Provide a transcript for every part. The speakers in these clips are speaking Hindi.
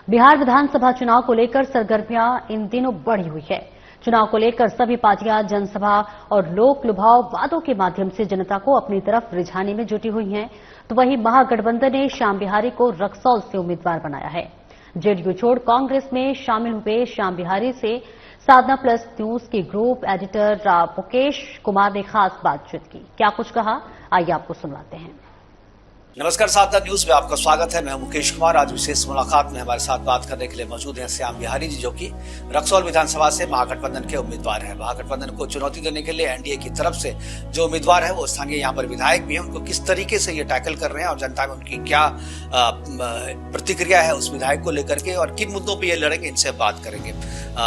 बिहार विधानसभा चुनाव को लेकर सरगर्मियां इन दिनों बढ़ी हुई है। चुनाव को लेकर सभी पार्टियां जनसभा और लोक लुभाव वादों के माध्यम से जनता को अपनी तरफ रिझाने में जुटी हुई हैं। तो वहीं महागठबंधन ने श्याम बिहारी को रक्सौल से उम्मीदवार बनाया है। जेडीयू छोड़ कांग्रेस में शामिल हुए श्याम बिहारी से साधना प्लस न्यूज के ग्रुप एडिटर मुकेश कुमार ने खास बातचीत की। क्या कुछ कहा, आइए आपको सुनवाते हैं। नमस्कार, साधना न्यूज में आपका स्वागत है। मैं मुकेश कुमार। आज विशेष मुलाकात में हमारे साथ बात करने के लिए मौजूद हैं श्याम बिहारी जी, जो कि रक्सौल विधानसभा से महागठबंधन के उम्मीदवार हैं। महागठबंधन को चुनौती देने के लिए एनडीए की तरफ से जो उम्मीदवार है वो स्थानीय यहाँ पर विधायक भी हैं। उनको किस तरीके से ये टैकल कर रहे हैं और जनता में उनकी क्या प्रतिक्रिया है उस विधायक को लेकर के और किन मुद्दों पर ये लड़ेंगे, इनसे बात करेंगे।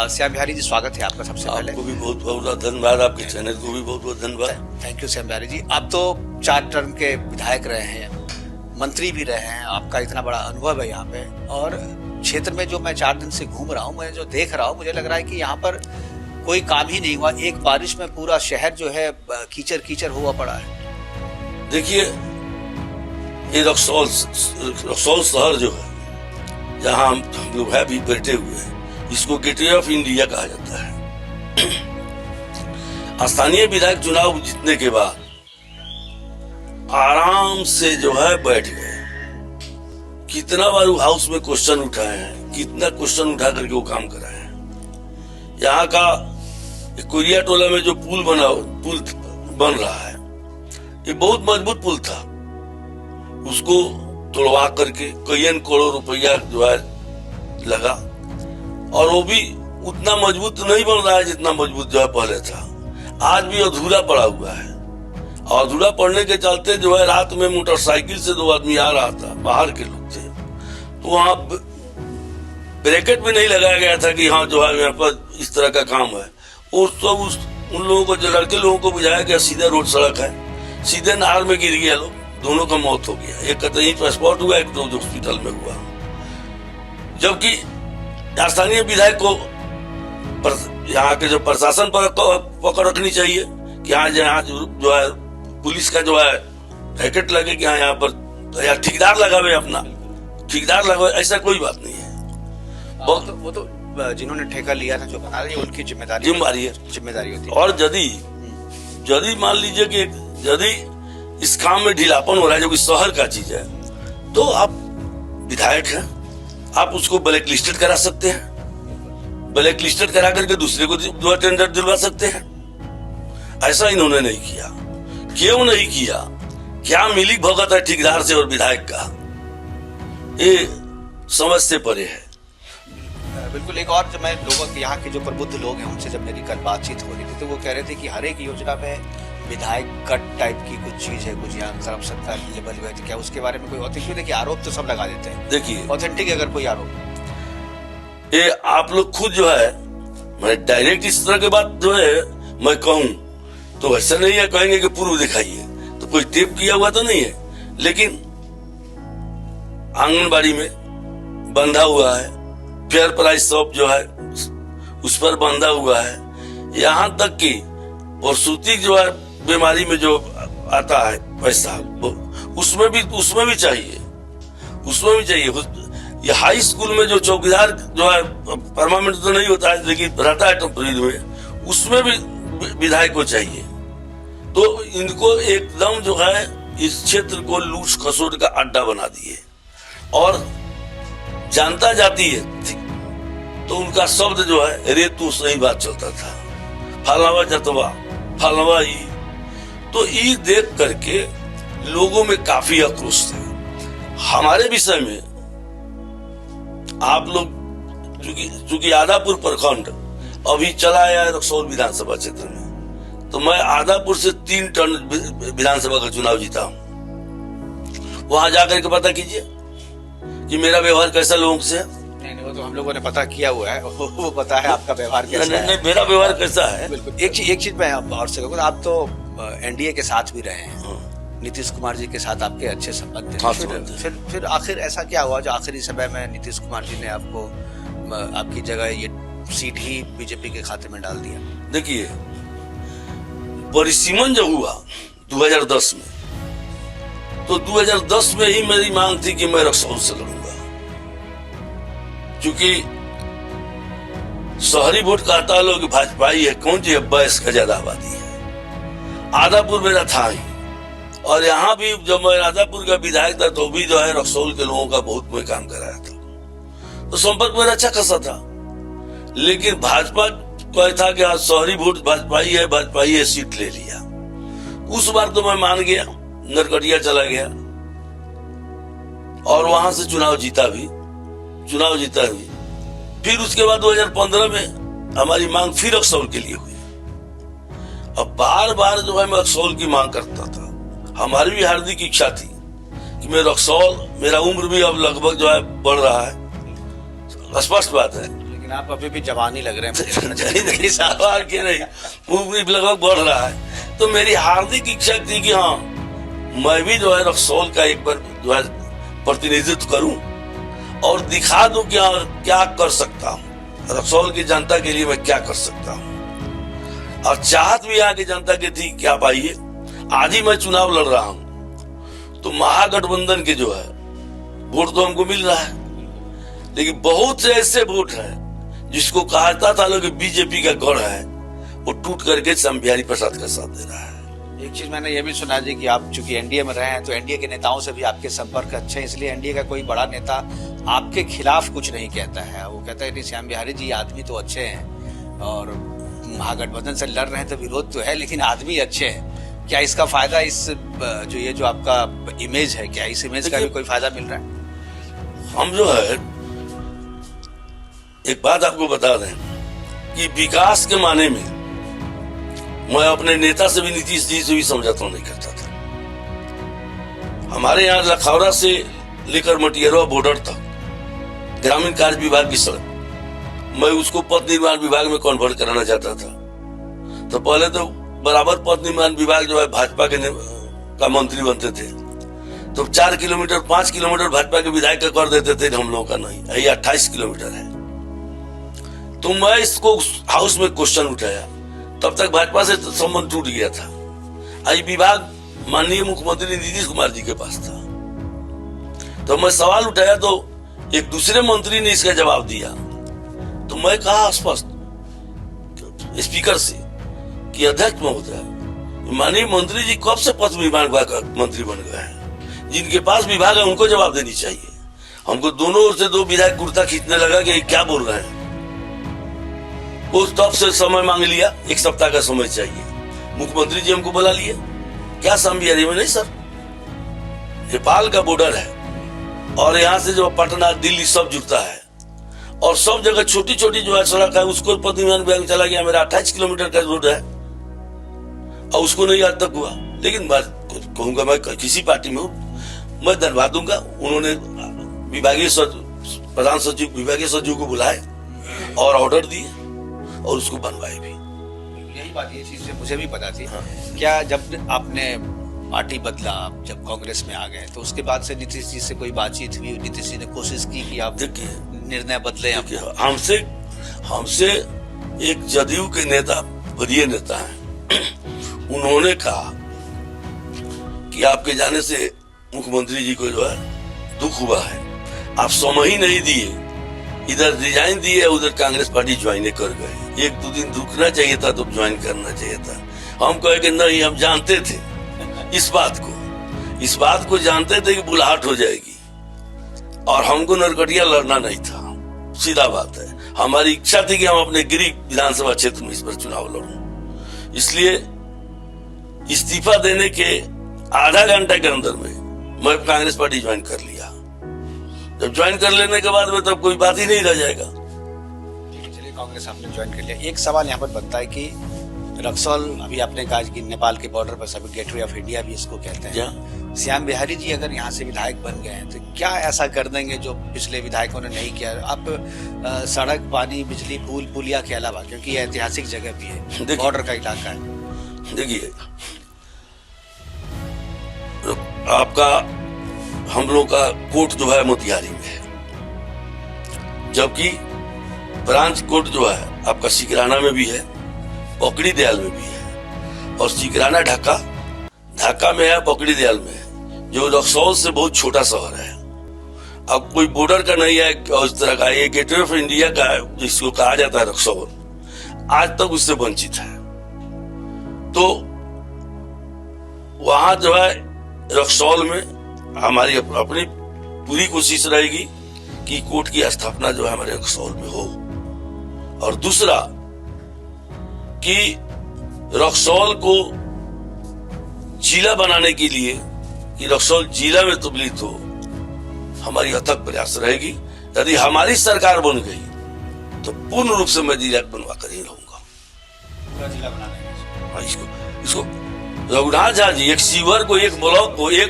श्याम बिहारी जी, स्वागत है आपका। सबसे पहले आपको भी बहुत बहुत धन्यवाद, आपके चैनल को भी बहुत बहुत धन्यवाद। Thank you Shyam Bihari ji. आप तो 4 टर्म के विधायक रहे हैं, मंत्री भी रहे हैं, आपका इतना बड़ा अनुभव है यहाँ पे। और क्षेत्र में जो मैं 4 दिन से घूम रहा हूँ, मैं जो देख रहा हूँ, मुझे लग रहा है कि यहाँ पर कोई काम ही नहीं हुआ। एक बारिश में पूरा शहर जो है कीचड़ कीचड़ हुआ पड़ा है। देखिए, ये रक्सौल शहर जो है, जहाँ हम लोग है भी बैठे हुए हैं, इसको गेटवे ऑफ इंडिया कहा जाता है। स्थानीय विधायक चुनाव जीतने के बाद आराम से जो है बैठ गए। कितना बार हाउस में क्वेश्चन उठाए हैं, कितना क्वेश्चन उठा करके वो काम कराए हैं। यहाँ का कुरिया टोला में जो पुल बन रहा है, ये बहुत मजबूत पुल था। उसको तोड़वा करके कई करोड़ रुपया जो है लगा, और वो भी उतना मजबूत नहीं बन रहा है जितना मजबूत जो है पहले था। आज भी अधूरा पड़ा हुआ है। और अधूरा पड़ने के चलते जो है रात में मोटरसाइकिल से 2 आदमी आ रहा था, बाहर के लोग थे, तो वहां ब्रैकेट भी नहीं लगाया गया था कि हाँ जो है यहाँ पर इस तरह का काम है। और सब उन लोगों को, जो लड़के लोगों को बुझाया गया सीधे रोड सड़क है, सीधे नहर में गिर गया लोग, दोनों का मौत हो गया। एक कतई पर स्पॉट हुआ, एक तो हॉस्पिटल में हुआ। जबकि स्थानीय विधायक को यहाँ के जो प्रशासन पर पकड़ रखनी चाहिए कि हाँ यहाँ जो है पुलिस का जो है रैकेट लगे कि हाँ यहाँ पर या ठेकेदार लगावे, अपना ठेकेदार लगावे, ऐसा कोई बात नहीं है। वो तो जिन्होंने ठेका लिया था, जो बता रही है, उनकी जिम्मेदारी होती है। और यदि मान लीजिए कि यदि इस काम में ढीलापन हो रहा है, जो कि शहर का चीज है, तो आप विधायक हैं, आप उसको ब्लैक लिस्टेड करा सकते हैं। ब्लैक लिस्टेड करा करके दूसरे को जो टेंडर दिलवा सकते हैं। ऐसा इन्होंने नहीं किया। क्यों नहीं किया? क्या मिली भगत है ठेकेदार से और विधायक का, ये समझ से परे है। बिल्कुल। एक और, जब मैं लोगों के यहाँ के जो प्रबुद्ध लोग हैं उनसे जब मेरी कल बातचीत हो रही थी, तो वो कह रहे थे कि हर एक योजना में विधायक कट टाइप की कुछ चीज है, कुछ यहाँ करप्शन का लेवल है। क्या उसके बारे में कोई ऑथेंटिक? देखिए, आरोप तो सब लगा देते हैं। देखिए, ऑथेंटिक अगर कोई आरोप, ये आप लोग खुद जो है, मैं डायरेक्ट इस तरह की बात जो है मैं कहूँ तो ऐसा नहीं है कहेंगे कि पूर्व दिखाइए, तो कोई टेप किया हुआ तो नहीं है। लेकिन आंगनबाड़ी में बंधा हुआ है, फेयर प्राइस शॉप जो है उस पर बंधा हुआ है। यहाँ तक कि प्रसूति जो है बीमारी में जो आता है पैसा, उसमें भी चाहिए। ये हाई स्कूल में जो चौकीदार जो है परमानेंट तो नहीं होता है, लेकिन रहता है टेम्परेरी में, उसमें भी विधायक को चाहिए। तो इनको एकदम जो है इस क्षेत्र को लूट खसोट का अड्डा बना दिए। और जानता जाती है तो उनका शब्द जो है रेतु सही बात चलता था, फलावा जतवा फलावा ई। तो ये देख करके लोगों में काफी आक्रोश था। हमारे विषय में आप लोग चूंकि आदापुर प्रखंड अभी चला आया है रक्सौल विधानसभा क्षेत्र में, तो मैं आदापुर से 3 टर्न विधानसभा का चुनाव जीता हूँ। वहां जाकर के पता कीजिए कि मेरा व्यवहार कैसा लोगों से है। नहीं, वो तो हम लोगों ने पता किया हुआ है, वो पता है आपका व्यवहार कैसा है। नहीं, मेरा व्यवहार कैसा है। बिल्कुल। एक चीज मैं और से कहूँगा, आप तो एनडीए के साथ भी रहे हैं, नीतीश कुमार जी के साथ आपके अच्छे संबंध थे। फिर आखिर ऐसा क्या हुआ जो आखिरी समय में नीतीश कुमार जी ने आपको, आपकी जगह ये सीट ही बीजेपी के खाते में डाल दिया? देखिए, परिसीमन जब हुआ 2010 में, तो 2010 में ही मेरी मांग थी कि मैं रक्सौल से लड़ूंगा। चूंकि शहरी वोट कहता लोग भाजपा ही है, कौन जी 22 का ज्यादा आबादी है। आदापुर मेरा था ही, और यहाँ भी जब मैं आदापुर का विधायक था तो भी जो है रक्सौल के लोगों का बहुत मैं काम कराया था, तो संपर्क मेरा अच्छा खासा था। लेकिन भाजपा को था कि आज शहरी वोट भाजपा ही है, सीट ले लिया। उस बार तो मैं मान गया, नरकटिया चला गया और वहां से चुनाव जीता भी। फिर उसके बाद 2015 में हमारी मांग फिर रक्सौल के लिए हुई। अब बार बार जो है मैं रक्सौल की मांग करता था। हमारी भी हार्दिक इच्छा थी कि मैं रक्सौल, मेरा उम्र भी अब लगभग जो है बढ़ रहा है, स्पष्ट बात है, लेकिन आप अभी भी जवान ही लग रहे हैं। नहीं सवाल के नहीं, उम्र भी लगभग बढ़ रहा है। तो मेरी हार्दिक इच्छा थी कि हाँ मैं भी जो है रक्सौल का एक बार जो है प्रतिनिधित्व करूं और दिखा दूं कि क्या कर सकता हूं, रक्सौल की जनता के लिए मैं क्या कर सकता हूं। और चाहत भी यहाँ की जनता की थी कि आप आइए। आज ही मैं चुनाव लड़ रहा हूं तो महागठबंधन के जो है वोट तो हमको मिल रहा है, लेकिन बहुत से ऐसे वोट हैं जिसको कहता था लोग बीजेपी का गढ़ है, वो टूट करके श्याम बिहारी प्रसाद का साथ दे रहा है। एक चीज मैंने ये भी सुना जी कि आप चूंकि एनडीए में रहे हैं तो एनडीए के नेताओं से भी आपके संपर्क अच्छे हैं, इसलिए एनडीए का कोई बड़ा नेता आपके खिलाफ कुछ नहीं कहता है। वो कहता है कि श्याम बिहारी जी आदमी तो अच्छे हैं और महागठबंधन से लड़ रहे हैं तो विरोध तो है, लेकिन आदमी अच्छे हैं। क्या इसका फायदा इस जो आपका इमेज है, क्या इस इमेज का भी कोई फायदा मिल रहा है? हम जो है एक बात आपको बता दें कि विकास के माने में मैं अपने नेता से भी, नीतीश जी से भी समझौता नहीं करता था। हमारे यहाँ लखौरा से लेकर मटियरवा बॉर्डर तक ग्रामीण कार्य विभाग की सड़क मैं उसको पथ निर्माण विभाग में कन्वर्ट कराना चाहता था। तो पहले तो बराबर पथ निर्माण विभाग जो है भाजपा के का मंत्री बनते थे, तो 4 किलोमीटर 5 किलोमीटर भाजपा के विधायक का कर देते थे, हम लोगों का नहीं, ये 28 किलोमीटर है। तो मैं इसको हाउस में क्वेश्चन उठाया, तब तक भाजपा से संबंध टूट गया था। आज विभाग माननीय मुख्यमंत्री नीतीश कुमार जी के पास था, तो मैं सवाल उठाया तो एक दूसरे मंत्री ने इसका जवाब दिया। तो मैं कहा स्पष्ट स्पीकर से कि अध्यक्ष महोदय, माननीय मंत्री जी कब से पथ निर्माण विभाग का मंत्री बन गए हैं? जिनके पास विभाग है उनको जवाब देनी चाहिए। हमको दोनों ओर से 2 विधायक कुर्ता खींचने लगा कि क्या बोल रहे हैं। उस तब से समय मांग लिया, 1 सप्ताह का समय चाहिए। मुख्यमंत्री जी हमको बुला लिए, क्या श्याम बिहारी में? नहीं सर, नेपाल का बॉर्डर है और यहाँ से जो पटना दिल्ली सब जुड़ता है और सब जगह छोटी छोटी जो है सड़क है उसको पथ निर्माण विभाग चला गया। मेरा 28 किलोमीटर का रोड है और उसको नहीं आज तक हुआ। लेकिन मैं कहूंगा, मैं किसी पार्टी में हूँ, मैं धन्यवाद दूंगा। उन्होंने विभागीय प्रधान सचिव, विभागीय सचिव को बुलाए और ऑर्डर दिए और उसको बनवाए भी। यही बात, ये चीज मुझे भी पता थी। हाँ। क्या जब आपने पार्टी बदला, जब कांग्रेस में आ गए, तो उसके बाद से नीतीश जी से कोई बातचीत हुई? नीतीश जी ने कोशिश की कि आप निर्णय बदले? हमसे एक जदयू के नेता, वरीय नेता है, उन्होंने कहा कि आपके जाने से मुख्यमंत्री जी को जो है दुख हुआ है, आप समय ही नहीं दिए, इधर रिजाइन दिए, उधर कांग्रेस पार्टी ज्वाइन कर गए। 1-2 दिन रुकना चाहिए था तो ज्वाइन करना चाहिए था। हम कहे कि नहीं, हम जानते थे इस बात को जानते थे कि बुलाहट हो जाएगी और हमको नरकटिया लड़ना नहीं था। सीधा बात है, हमारी इच्छा थी कि हम अपने गिरी विधानसभा क्षेत्र में इस बार चुनाव लड़ूं। इसलिए इस्तीफा देने के आधा घंटे के अंदर में मैं कांग्रेस पार्टी ज्वाइन कर लिया। जब ज्वाइन कर लेने के बाद में तब कोई बात ही नहीं रह जाएगा। चलिए, कांग्रेस आपने ज्वाइन कर लिया। एक सवाल यहाँ पर बनता है कि रक्सौल, अभी आपने कहा कि नेपाल के बॉर्डर पर सभी गेटवे ऑफ इंडिया भी इसको कहते हैं। श्याम बिहारी जी अगर यहाँ से विधायक बन गए हैं तो क्या ऐसा कर देंगे जो पिछले विधायकों ने नहीं किया? आप सड़क, पानी, बिजली, पुल, पुलिया के अलावा, क्योंकि ये ऐतिहासिक जगह भी है, बॉर्डर का इलाका है। देखिए, आपका हम लोग का कोर्ट जो है मोतिहारी में है, जबकि ब्रांच कोर्ट जो है आपका सिकराना में भी है, पकड़ी दयाल में भी है, और सिकराना ढाका में है, पकड़ी दयाल में है, जो रक्सौल से बहुत छोटा शहर है। अब कोई बॉर्डर का नहीं है और इस तरह का, ये गेटवे ऑफ इंडिया का है जिसको कहा जाता है रक्सौल, आज तक उससे वंचित है। तो वहां जो है रक्सौल में हमारी अपनी पूरी कोशिश रहेगी कि कोर्ट की स्थापना जो है हमारे रक्सौल में हो। और दूसरा कि रक्सौल को जिला बनाने के लिए कि रक्सौल जिला में तब्दील हो, हमारी अथक प्रयास रहेगी। यदि हमारी सरकार बन गई तो पूर्ण रूप से मैं जिला बनवा कर ही रहूंगा। पूरा जिला बनाने इसको रघुनाथ झा जी एक सीवर को, एक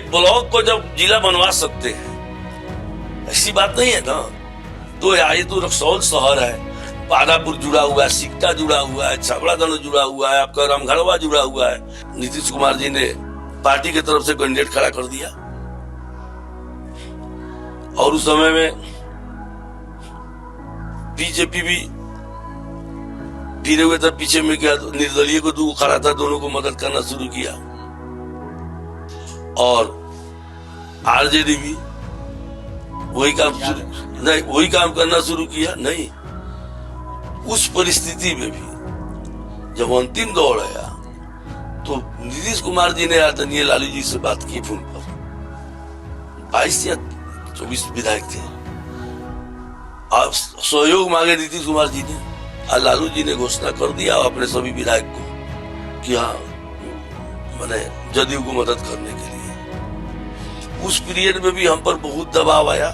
ब्लॉक को जब जिला बनवा सकते हैं, ऐसी बात नहीं है ना। तो ये तो रक्सौल शहर है, पादापुर जुड़ा हुआ है, सिकटा जुड़ा हुआ है, छबड़ा दानो जुड़ा हुआ है, आपका रामगढ़वा जुड़ा हुआ है। नीतीश कुमार जी ने पार्टी की तरफ से कैंडिडेट खड़ा कर दिया और उस समय में बीजेपी भी फिरे हुए था पीछे में, क्या निर्दलीय को दो खड़ा था, दोनों को मदद करना शुरू किया। और आरजेडी भी वही काम करना शुरू किया। नहीं, उस परिस्थिति में भी जब अंतिम दौर आया तो नीतीश कुमार जी ने आदरणीय लालू जी से बात की फोन पर। 22 या 24 विधायक थे, आप सहयोग मांगे नीतीश कुमार जी ने, और लालू जी ने घोषणा कर दिया अपने सभी विधायक को कि हाँ मैंने जदयू को मदद करने के लिए। उस पीरियड में भी हम पर बहुत दबाव आया,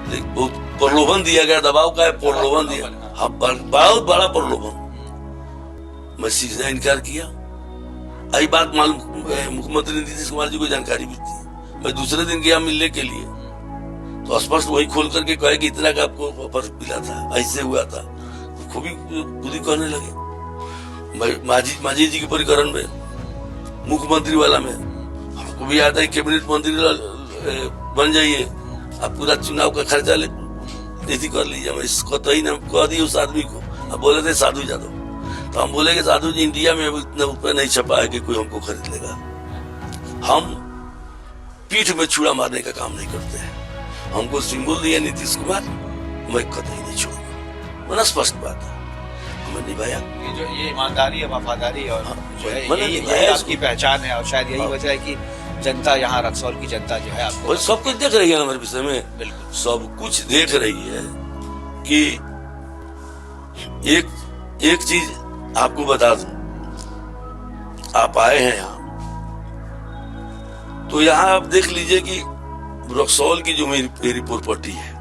बहुत प्रलोभन दिया गया। दबाव का है, प्रलोभन दिया, हाँ बहुत बड़ा प्रलोभन। मैं सीधा इनकार किया। आई बात मालूम मुख्यमंत्री नीतीश कुमार जी को जानकारी भी थी। मैं दूसरे दिन गया मिलने के लिए तो स्पष्ट वही खोल करके कहे कि इतना का आपको ऑफर मिला था, ऐसे हुआ था। खुद ही कहने लगे। माझी जी के परिकरण में, मुख्यमंत्री वाला में हमको भी याद है, कैबिनेट मंत्री बन जाइए, आप पूरा चुनाव का खर्चा कर लीजिए। मैं इसको तो ही कह दी उस आदमी को। अब बोले थे साधु यादव, तो हम बोले कि साधु जी इंडिया में इतना रुपये नहीं छपा है कि कोई हमको खरीद लेगा। हम पीठ में छुरा मारने का काम नहीं करते हैं। हमको सिंबल दिया नीतीश कुमार, मैं कतई नहीं छोड़ूंगा। मैंने स्पष्ट बात है, हमें निभाया। ये ईमानदारी है, वफादारी और जो है यही आपकी पहचान है। और शायद यही वजह है कि जनता यहाँ रक्सौल की जनता जो है आपको सब कुछ देख रही है हमारे विषय में। बिल्कुल सब कुछ देख रही है कि एक चीज आपको बता दूं, आप आए हैं यहाँ तो यहाँ आप देख लीजिए कि रक्सौल की जो मेरी प्रॉपर्टी है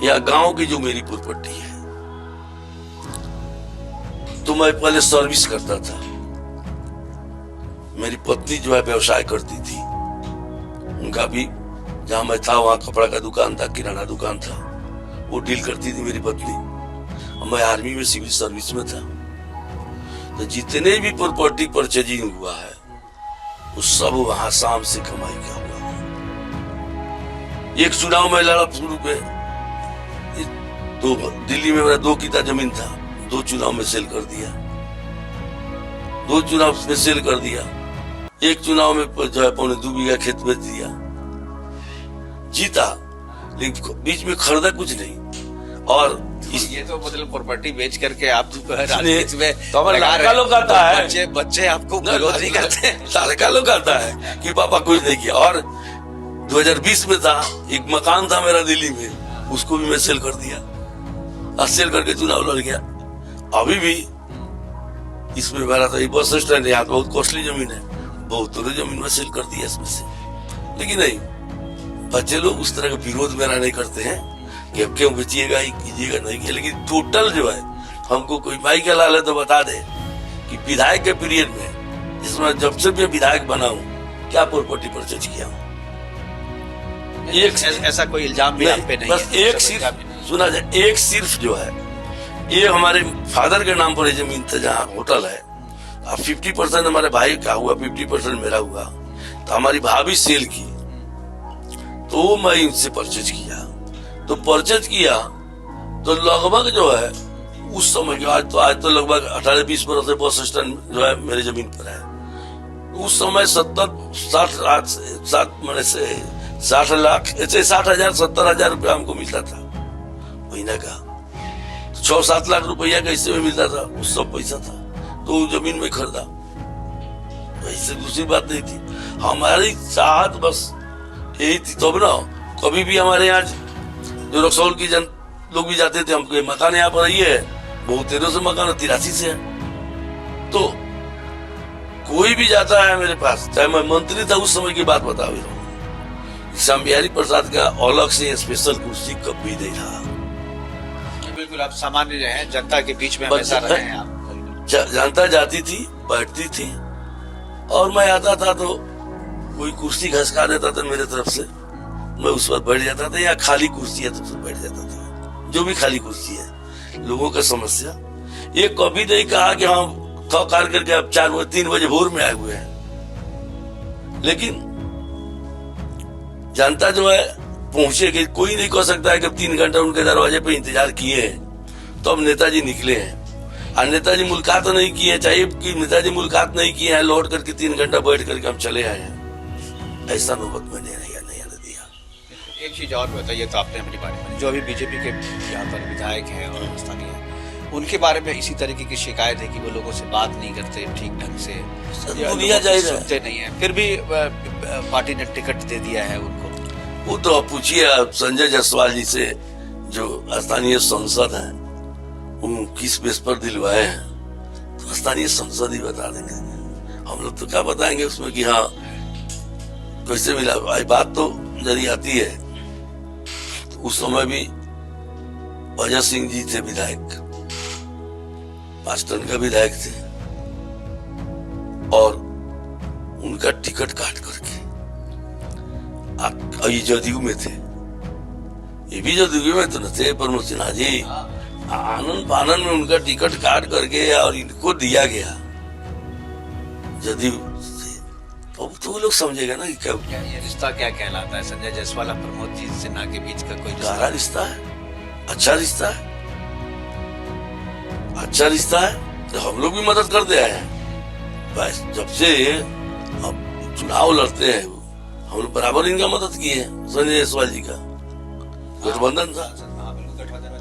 या गांव की जो मेरी प्रॉपर्टी है, तो मैं पहले सर्विस करता था। मेरी पत्नी जो है व्यवसाय करती थी, उनका भी जहां मैं था वहां कपड़ा का दुकान था, किराना दुकान था, वो डील करती थी मेरी पत्नी। मैं आर्मी में सिविल सर्विस में था। तो जितने भी प्रॉपर्टी परचेजिंग हुआ है वो सब वहां शाम से कमाई का हुआ। एक चुनाव में लड़ा शुरू में, तो दिल्ली में मेरा 2 किता जमीन था, 2 चुनाव में सेल कर दिया। 2 चुनाव में सेल कर दिया। एक चुनाव में जो है 2.25 बीघा खेत बेच दिया, जीता, लेकिन बीच में खरीदा कुछ नहीं। और ये तो मतलब प्रॉपर्टी बेच करके आप राजनीति में तो लड़का लोग आता है, बच्चे आपको विरोध नहीं करते। लड़का लोग आता है कि पापा कुछ नहीं किया। और 2020 में था, एक मकान था मेरा दिल्ली में, उसको भी मैं सेल कर दिया और सेल करके चुनाव लड़ गया। अभी भी इसमें मेरा तो बस स्टैंड यहाँ तो बहुत कॉस्टली जमीन है, बहुत थोड़ी जमीन में सेल कर दिया इसमें से। लेकिन नहीं, बच्चे लोग उस तरह का विरोध मेरा नहीं करते हैं कि अब क्यों बेचिएगा, ही कीजिएगा, नहीं किया। लेकिन टोटल जो है हमको कोई माई का लाल है तो बता दे कि विधायक के पीरियड में, इसमें जब से मैं विधायक बना हूँ, क्या प्रॉपर्टी परचेज किया हूँ। ऐसा कोई इल्जाम भी आप पे नहीं बस है। एक सिर्फ सुना जाए, एक सिर्फ जो है ये हमारे फादर के नाम पर जमीन था जहाँ होटल है। अब 50% हमारे भाई का हुआ, 50% मेरा हुआ। तो हमारी भाभी सेल की, तो मैं इनसे परचेज किया। तो परचेज किया तो लगभग जो है उस समय के, आज तो लगभग 18-20 बरस से बस स्टैंड जो है मेरे जमीन पर है। उस समय 70-60 60 लाख ऐसे 60,000 70,000 रुपया हमको मिलता था महीना का। 6-7 लाख रुपया कैसे में मिलता था, उस सब पैसा था तो जमीन में खरीदा। ऐसे दूसरी बात नहीं थी, हमारी चाहत बस यही थी। तो ना कभी भी हमारे यहाँ जो रक्सौल की जन लोग भी जाते थे, हमको मकान यहाँ पर ये है, बहुत देरों से मकान 83 से है। तो कोई भी जाता है मेरे पास, चाहे मैं मंत्री था उस समय की बात बता रहा हूँ, श्याम बिहारी प्रसाद का अलग से स्पेशल कुर्सी कभी नहीं रहा। बिल्कुल आप सामान्य रहे, जनता के बीच में हमेशा रहे हैं आप। जनता जाती थी, बैठती थी और मैं आता था तो कोई कुर्सी घसका देता था मेरे तरफ से, मैं उस पर बैठ जाता था, या खाली कुर्सी है तो उस पर बैठ जाता था। जो भी खाली कुर्सी है, लोगों का समस्या ये कभी नहीं कहा कि हम थक कार करके अब 4-3 बजे भोर में आए हुए हैं। लेकिन जनता जो है पहुंचेगी, कोई नहीं कह सकता है कि 3 घंटा उनके दरवाजे पे इंतजार किए हैं तो अब नेताजी निकले हैं। और नेताजी मुलाकात नहीं किए, चाहिए कि नेताजी मुलाकात नहीं किए हैं, लौट करके 3 घंटा बैठ करके हम चले आए हैं। ऐसा नौबत मैंने नहीं आने दिया। एक चीज और बताइए तो आपने अपनी बारे में, जो अभी बीजेपी के यहाँ पर विधायक हैं और स्थानीय हैं, उनके बारे में इसी तरीके की शिकायत है कि वो लोगों से बात नहीं करते ठीक ढंग से, दुनिया जाहिर है सुनते नहीं है, फिर भी पार्टी ने टिकट दे दिया है उनको। वो तो आप पूछिए संजय जायसवाल जी से, जो स्थानीय सांसद हैं, वो किस बेस पर दिलवाए हैं, तो स्थानीय सांसद ही बता देंगे। हम लोग तो क्या बताएंगे उसमें कि हाँ कैसे मिला। भाई बात तो जरी आती है तो उस समय भी अजय सिंह जी थे विधायक, 5 टन का विधायक थे, और उनका टिकट काट करके ये जदयू में थे, ये भी जदयू में तो न थे, प्रमोद सिन्हा जी, आनंद फानन में उनका टिकट काट करके और इनको दिया गया जदयू से। तो वो लोग समझेगा ना कि क्या ये रिश्ता क्या कहलाता है संजय जायसवाल और प्रमोद जी सिन्हा के बीच का? कोई गहरा रिश्ता है, अच्छा रिश्ता है, अच्छा रिश्ता है। तो हम लोग भी मदद करते आए हैं, बस जब से अब चुनाव लड़ते हैं हम लोग बराबर इनका मदद की है। संजय जायसवाल जी का गठबंधन था,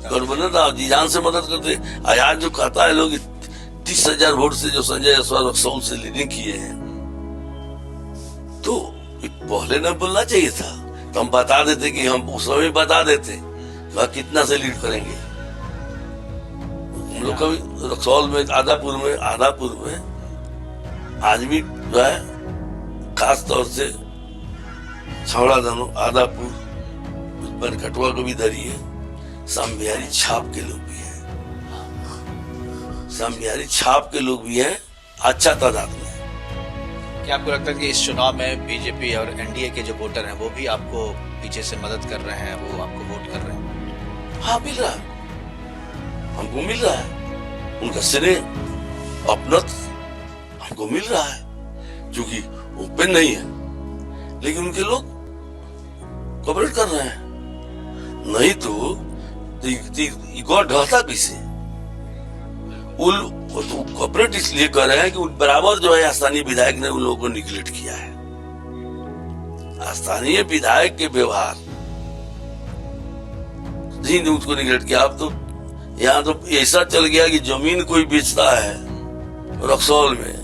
गठबंधन था, जी जान से मदद करते। आज जो कहता है लोग 30,000 वोट से जो संजय जायसवाल रक्सौल से लीडिंग किए हैं, तो पहले न बोलना चाहिए था, तो हम बता देते कि हम उस समय बता देते वह कितना से लीड करेंगे। हम लोग कभी रक्सौल में, आदापुर में आज भी जो है खास तौर से छावड़ा दानो, आदापुर, बनकटवा को भी धरी है, श्याम बिहारी छाप के लोग भी हैं, श्याम बिहारी छाप के लोग भी हैं, अच्छा तादाद में। क्या आपको लगता है कि इस चुनाव में बीजेपी और एनडीए के जो वोटर हैं वो भी आपको पीछे से मदद कर रहे हैं, वो आपको वोट कर रहे हैं? हाँ मिल रहा है, हमको मिल रहा है, उनका श्रेय अपनत हमको मिल रहा है, क्योंकि ओपन नहीं है लेकिन उनके लोग कोऑपरेट कर रहे हैं। नहीं तो ढहता कैसे? वो तो कोऑपरेट इसलिए कर रहे हैं कि बराबर जो है स्थानीय विधायक ने उन लोगों को निगलेक्ट किया है। स्थानीय विधायक के व्यवहार जी ने उसको निगलेक्ट किया। अब तो यहाँ तो ऐसा चल गया कि जमीन कोई बेचता है रक्सौल में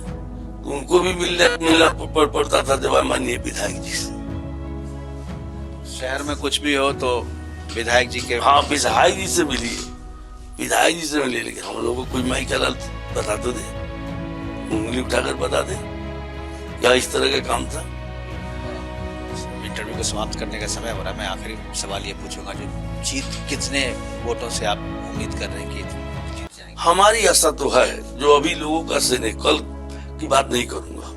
तो उनको भी मिलना पड़ता था जब माननीय विधायक जी से। शहर में कुछ भी हो तो विधायक जी के, हाँ विधायक जी से मिलिए, विधायक जी से मिलिए, लेकिन हम लोगों को कोई माइक का बता तो दे, उंगली उठाकर बता दे क्या इस तरह का काम था। इंटरव्यू को समाप्त करने का समय हो रहा है। मैं आखिरी सवाल ये पूछूंगा, जो जीत कितने वोटों से आप उम्मीद कर रहे हैं कि जीत जाएंगे? हमारी आशा तो है, जो अभी लोगों का सिरे, कल की बात नहीं करूंगा,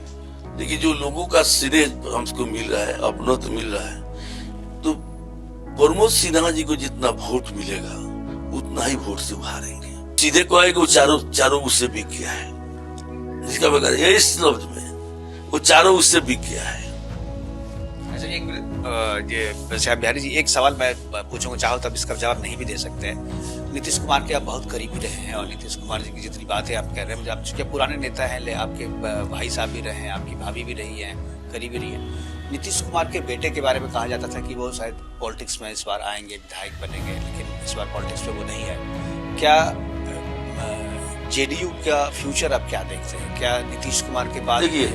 लेकिन जो लोगों का सिरे हमको मिल रहा है, अपनों तो मिल रहा है, तो प्रमोद सिन्हा जी को जितना वोट मिलेगा उतना ही वोट से उभारेंगे। सीधे कहे कि वो चारों उससे बिक गया है, जिसका मैं कह इस लफ्ज में वो चारों उससे बिक गया है। अच्छा ये श्याम बिहारी जी, एक सवाल मैं पूछूंगा, चाहो तब इसका जवाब नहीं भी दे सकते हैं। नीतीश कुमार के आप बहुत करीबी रहे हैं और नीतीश कुमार जी की जितनी बातें आप कह रहे हैं, मुझे आप चूंकि पुराने नेता हैं, आपके भाई साहब भी रहे हैं, आपकी भाभी भी रही है, करीबी रही है, नीतीश कुमार के बेटे के बारे में कहा जाता था कि वो शायद पॉलिटिक्स में इस बार आएंगे, विधायक बनेंगे, लेकिन इस बार पॉलिटिक्स में वो नहीं है। क्या जेडीयू का फ्यूचर आप क्या देखते हैं? क्या नीतीश कुमार के बाद? देखिए,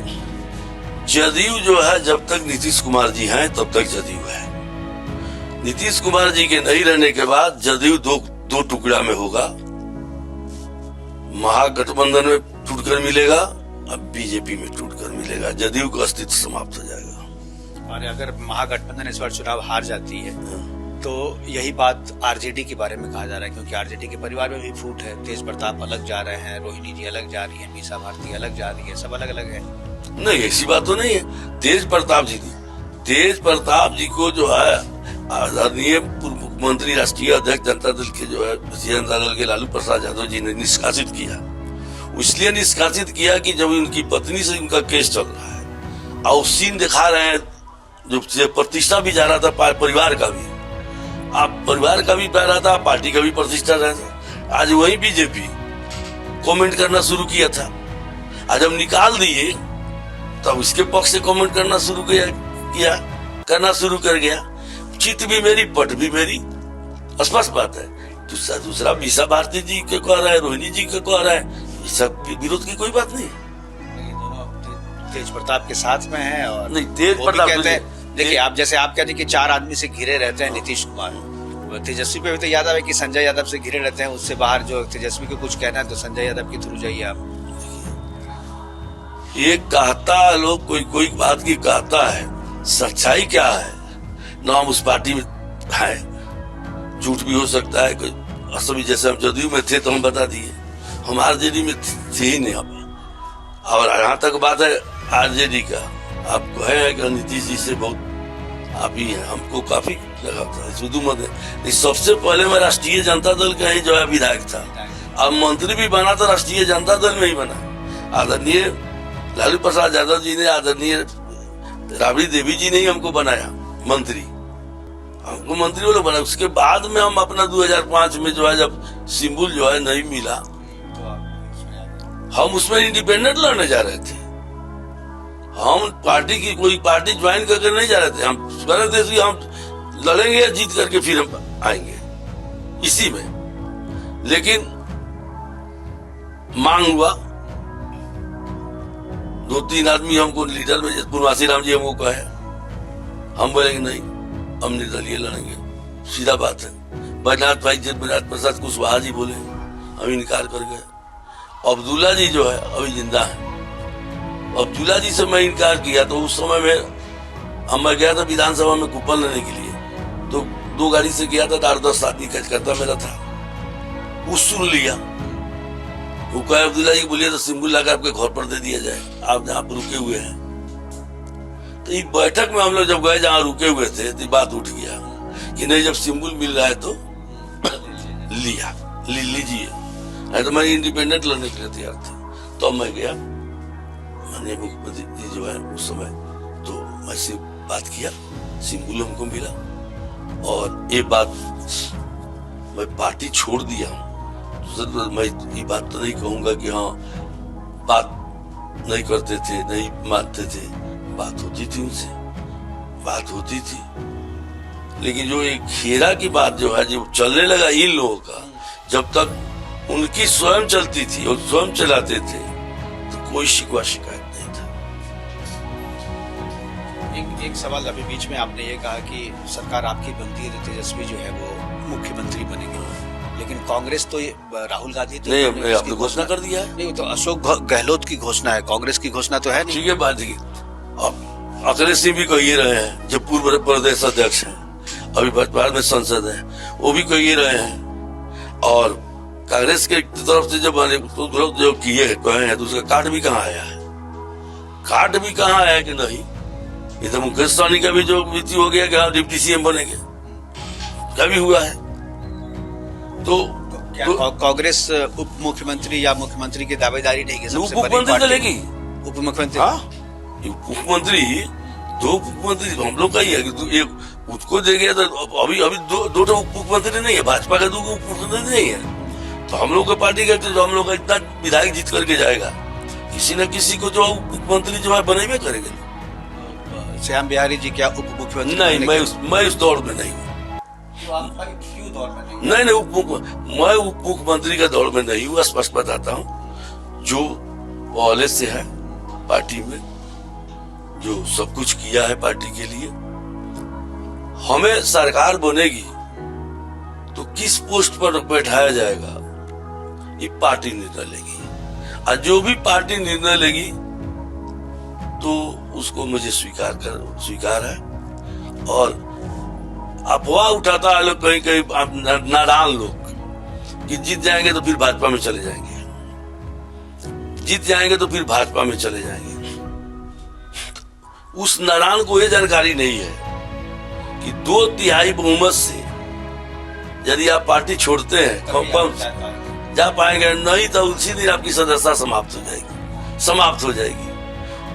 जदयू जो है, जब तक नीतीश कुमार जी हैं तब तक जदयू है। नीतीश कुमार जी के नहीं रहने के बाद जदयू दो टुकड़ा में होगा। महागठबंधन में टूटकर मिलेगा, अब बीजेपी में टूटकर मिलेगा, जदयू का अस्तित्व समाप्त हो जाएगा। और अगर महागठबंधन इस बार चुनाव हार जाती है तो यही बात आरजेडी के बारे में कहा जा रहा है, क्योंकि आरजेडी के परिवार में भी फूट है। तेज प्रताप अलग जा रहे हैं, रोहिणी जी अलग जा रही है, मीसा भारती अलग जा रही है, सब अलग अलग है। नहीं, ऐसी बात तो नहीं है। तेज प्रताप जी को जो है आदरणीय पूर्व मुख्यमंत्री, राष्ट्रीय अध्यक्ष जनता दल के जो है जनता दल के लालू प्रसाद यादव जी ने निष्कासित किया। इसलिए निष्कासित किया कि जब उनकी पत्नी से उनका केस चल रहा है और सीन दिखा रहे हैं, जो प्रतिष्ठा भी जा रहा था परिवार का भी, आप परिवार का भी पा रहा था, पार्टी का भी प्रतिष्ठा रहा था। आज वही बीजेपी कमेंट करना शुरू किया था, आज हम निकाल दिए तब इसके पक्ष से कमेंट करना शुरू कर गया। चित भी मेरी, पट भी मेरी, स्पष्ट बात है। दूसरा मीसा भारती जी के कह रहा है, रोहिणी जी के कह रहा है, सब विरोध की कोई बात नहीं है। दोनों तेज प्रताप के साथ में है और नहीं, तेज प्रताप कहते हैं। देखिए, आप जैसे आप कहते हैं कि 4 आदमी से घिरे रहते हैं नीतीश कुमार, तेजस्वी पे भी तो यादव है कि संजय यादव से घिरे रहते हैं। उससे बाहर जो तेजस्वी को कुछ कहना है तो संजय यादव के थ्रू जाइए आप। ये कहता है लोग, कोई बात की कहता है, सच्चाई क्या है ना हम उस पार्टी में है। झूठ भी हो सकता है, असली जैसे हम जदयू में थे तो हम बता दिए, हम आरजेडी में थे ही नहीं। और यहाँ तक बात है आरजेडी का, आप कहे कि नीतीश जी से बहुत आप ही हैं, हमको काफी लगा था। शुद्ध मत है, सबसे पहले मैं राष्ट्रीय जनता दल का ही जो है विधायक था, अब मंत्री भी बना तो राष्ट्रीय जनता दल में ही बना। आदरणीय लालू प्रसाद यादव जी ने, आदरणीय राबड़ी देवी जी ने ही हमको बनाया मंत्री, हमको मंत्री वो लोग बनाया। उसके बाद में हम अपना 2005 में जो है, जब सिंबल जो है नहीं मिला, हम उसमें इंडिपेंडेंट लड़ने जा रहे थे। हम पार्टी की कोई पार्टी ज्वाइन करके नहीं जा रहे थे, हम कह रहे थे हम लड़ेंगे, जीत करके फिर हम आएंगे इसी में। लेकिन मांग हुआ, 2-3 आदमी हमको लीडर में, पुनवासी राम जी हमको कहे, हम बोले कि नहीं, हम निर्दलीय लड़ेंगे, सीधा बात है। बैजनाथ भाई बैजनाथ प्रसाद कुशवाहा जी बोले, हम इनकार कर गए। अब्दुल्ला जी जो है अभी जिंदा है, अब्दुल्ला जी से मैं इनकार किया तो उस समय में मैं गया था विधानसभा में कूपन लेने के लिए, तो 2 गाड़ी से गया था, 8-10 आदमी कार्यकर्ता मेरा था, वो सुन लिया। वो कहे अब्दुल्ला जी बोलिए तो सिंबल लगा आपके घर पर दे दिया जाए, आप जहाँ पर रुके हुए हैं। तो इस बैठक में हम लोग जब गए जहाँ रुके हुए थे तो बात उठ गया कि नहीं, जब सिंबल मिल रहा है तो लीजिए, नहीं तो मैं इंडिपेंडेंट लड़ने के लिए तैयार था। तो मैं गया, मैंने मुख्यमंत्री जो है उस समय, तो मैं से बात किया, सिंबल हमको मिला, और ये बात मैं पार्टी छोड़ दिया हूँ। तो मैं ये बात तो नहीं कहूंगा कि हाँ बात नहीं करते थे, नहीं मानते थे, बात होती थी उनसे, बात होती थी। लेकिन जो एक खेरा की बात जो है, जो चलने लगा इन लोगों का, जब तक उनकी स्वयं चलती थी और स्वयं चलाते थे तो कोई शिकवा शिकायत नहीं था। एक सवाल अभी बीच में आपने ये कहा कि सरकार आपकी बनती है तो तेजस्वी जो है वो मुख्यमंत्री बनेंगे, लेकिन कांग्रेस तो ये राहुल गांधी तो नहीं, आपने घोषणा कर दिया है। नहीं, तो अशोक गहलोत की घोषणा है, कांग्रेस की घोषणा तो है नहीं। ठीक है, बात है। अब अखिलेश सिंह भी कही रहे हैं, जो पूर्व प्रदेश अध्यक्ष हैं, अभी वर्तमान में सांसद हैं, वो भी कही रहे हैं। और कांग्रेस के तरफ से जब लोग जो किए कहे हैं, तो उसका कार्ड भी कहाँ आया है, कार्ड भी कहाँ आया कि नहीं। ये तो मुकेश सहनी का भी जो नीति हो गया कि हाँ डिप्टी सीएम बनेंगे, क्या भी हुआ है। तो क्या कांग्रेस उप मुख्यमंत्री या मुख्यमंत्री की दावेदारी नहीं की? उप मुख्यमंत्री तो लेगी, उप मुख्यमंत्री, मुख्यमंत्री 2 मुख्यमंत्री हम लोग का ही है कि एक उसको दे गया, तो अभी 2 उप मुख्यमंत्री नहीं है, भाजपा का 2 उप मुख्यमंत्री नहीं है। तो हम लोग का पार्टी का, तो हम लोग का इतना विधायक जीत करके जाएगा, किसी न किसी को जो मुख्यमंत्री जो है बनेबे करेंगे। श्याम बिहारी जी क्या उप मुख्यमंत्री? नहीं, मैं उस दौड़ में नहीं हूँ। क्यों दौड़ में नहीं? नहीं, मैं उप मुख्यमंत्री का दौड़ में नहीं हूँ। स्पष्ट बताता हूँ, जो पहले से है पार्टी में, जो सब कुछ किया है पार्टी के लिए, हमें सरकार बनेगी तो किस पोस्ट पर बैठाया जाएगा ये पार्टी निर्णय लेगी। और जो भी पार्टी निर्णय लेगी तो उसको मुझे स्वीकार है। और अफवाह उठाता है लोग, कहीं कहीं नादान लोग, कि जीत जाएंगे तो फिर भाजपा में चले जाएंगे, जीत जाएंगे तो फिर भाजपा में चले जाएंगे। उस नादान को ये जानकारी नहीं है कि 2/3 बहुमत से यदि आप पार्टी छोड़ते हैं कंफर्म जा पाएंगे, नहीं तो उसी दिन आपकी सदस्यता समाप्त हो जाएगी।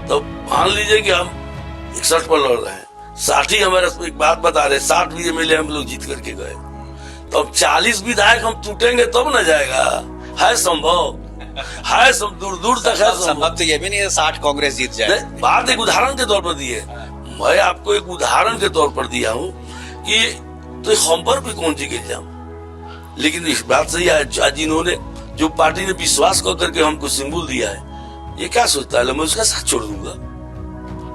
तो मान लीजिए कि हम 61 पर लड़ रहे हैं, 60 ही हमारे, एक बात बता रहे, 60 भी एमएलए हम लोग जीत करके गए, तो अब 40 विधायक हम टूटेंगे तब न जाएगा। है संभव, है सब दूर तक है संभव। तो ये भी नहीं है 60 कांग्रेस जीत जाए। बात एक उदाहरण के तौर पर दी है, मैं आपको एक उदाहरण के तौर पर दिया हूँ कि तो हम पर भी कौन सी इल्जाम। लेकिन इस बात से आज जिन्होंने, जो पार्टी ने विश्वास करके हमको सिंबल दिया है, ये क्या सोचता है मैं उसका साथ छोड़ दूंगा?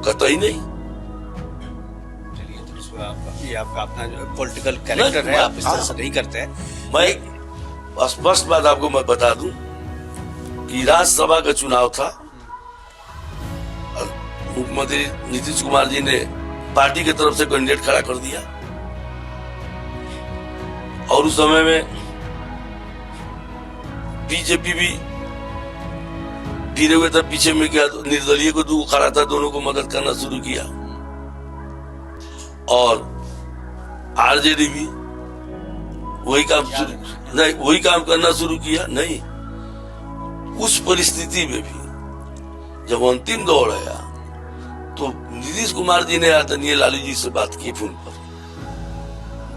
कतई नहीं। ये आपका अपना पॉलिटिकल कैरेक्टर है, आप इस तरह से नहीं करते हैं। मैं स्पष्ट बात आपको मैं बता दूं कि राज्यसभा का चुनाव था, मुख्यमंत्री नीतीश कुमार जी ने पार्टी की तरफ से कैंडिडेट खड़ा कर दिया, और उस समय में बीजेपी भी फिरे हुए था पीछे में, क्या निर्दलीय को दो खड़ा था, दोनों को मदद करना शुरू किया, और आरजेडी भी वही काम करना शुरू किया। नहीं, उस परिस्थिति में भी जब अंतिम दौर आया तो नीतीश कुमार जी ने आदरणीय लालू जी से बात की फोन पर।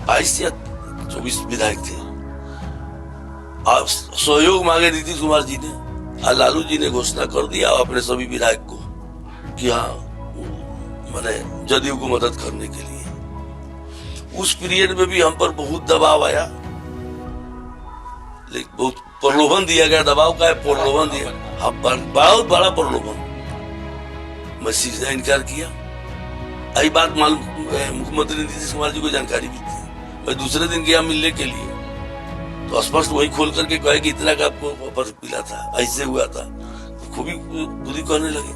22 या 24 विधायक थे, आप सहयोग मांगे नीतीश कुमार जी ने, और लालू जी ने घोषणा कर दिया अपने सभी विधायक को कि हाँ मैंने जदयू को मदद करने के लिए। उस पीरियड में भी हम पर बहुत दबाव आया, लेकिन बहुत प्रलोभन दिया गया। दबाव का है, प्रलोभन दिया, हम पर बहुत बड़ा प्रलोभन। मैं सीधा इनकार किया। यही बात मालूम मुख्यमंत्री नीतीश कुमार जी को जानकारी भी थी। मैं दूसरे दिन गया मिलने के लिए, तो स्पष्ट वही खोल करके कहे कि इतना का आपको ऑफर मिला था, ऐसे हुआ था। खूबी बुरी कहने लगे।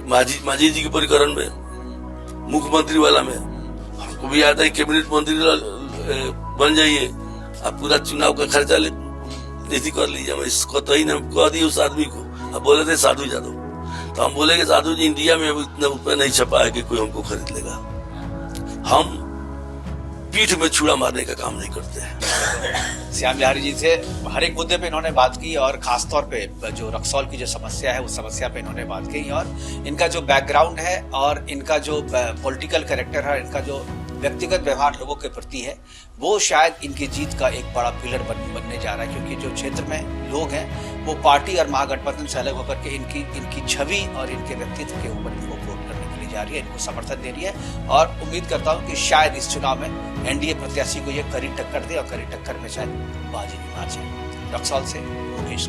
मांझी जी के परिकरण में, मुख्यमंत्री वाला में, हमको भी आता है कैबिनेट मंत्री बन जाइए, आप पूरा चुनाव का खर्चा नीति कर लीजिए। मैं इसको तो ही कह दी उस आदमी को। अब बोले थे साधु यादव, तो हम बोले कि साधु जी इंडिया में इतना रुपया नहीं छपा है कि कोई हमको खरीद लेगा। हम पीठ में छुरा मारने का काम नहीं करते हैं। श्याम बिहारी जी से हर एक मुद्दे पे इन्होंने बात की, और खासतौर पे जो रक्सौल की जो समस्या है उस समस्या पे इन्होंने बात की, और इनका जो बैकग्राउंड है और इनका जो पॉलिटिकल कैरेक्टर है, इनका जो व्यक्तिगत व्यवहार लोगों के प्रति है, वो शायद इनकी जीत का एक बड़ा पिलर बनने जा रहा है। क्योंकि जो क्षेत्र में लोग हैं वो पार्टी और महागठबंधन से अलग होकर के इनकी छवि और इनके व्यक्तित्व के ऊपर इनको वोट करने के लिए जा रही है, इनको समर्थन दे रही है। और उम्मीद करता हूँ कि शायद इस चुनाव में एनडीए प्रत्याशी को ये कड़ी टक्कर दे, और कड़ी टक्कर में शायद बाजी भी मार जाए। रक्सौल से मुकेश।